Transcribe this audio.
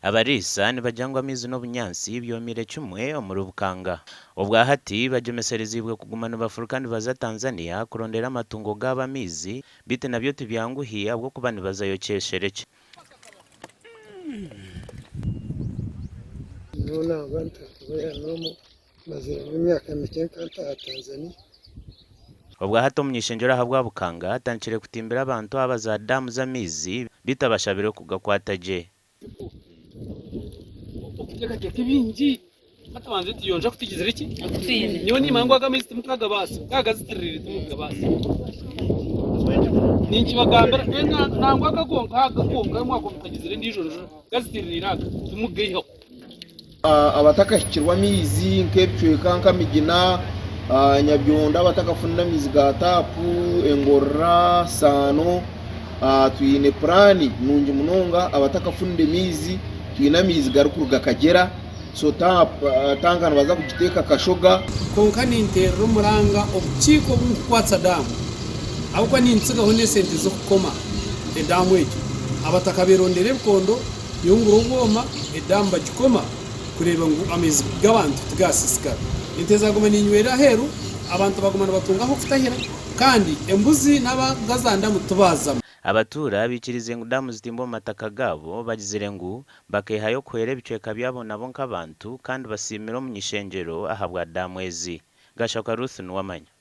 abarisa nibajangwa amizi n'obunyansi byomire kimwe omuri Bukanga obwahati bajemeserezibwe kugumana bafuru kandi baza Tanzania kurondera amatungo g'abamizi bite nabyo tibyanguhiye abwo kuba nibazayokeshereke nona abantu bayanomo maze imyaka mike kanta Tanzania obwahati omunyishenjera habwa Bukanga atankire kutimbira abantu abaza damu z'amizi bitabashabire kugakwataje okuteka kibingi batabanze tiyonja kutigizira iki niyo nimangwa gamezi tumukaga basi kaga zitirire tumukaga basi ninki bagambira nangwa gagonka mwako mutagizire ndijoro gazitiriraga tumugeho abatakashikirwa mizi nk'ebicweka nkamigina nyabyonda abatakafunda mizi ga tapu engorra sano tuyine plani nungi munonga abatakafunde mizi tuyina mizi garukuruga kagera so tangana baza kugiteka kashoga konka nintero muranga obukiko bw'ukwatsa damu ahubwo nintsiga hone sente zo kukoma edamu ejo abataka berondere bukondo yungura ubwoma edamu bagikoma kureba ngo amezi g'abantu tugasisika inteza goma ninywera heru abantu bagomana batungaho kutahira kandi embuzi n'abagazanda mutubaza abatura bikirize ngo damu zitimbo mataka gabo bagizire ngo bakehayo kwere biceka byabo nabo nk'abantu kandi basimira omunyishenjero ahabwa damu ezi gashaka Ruth n'uwamanya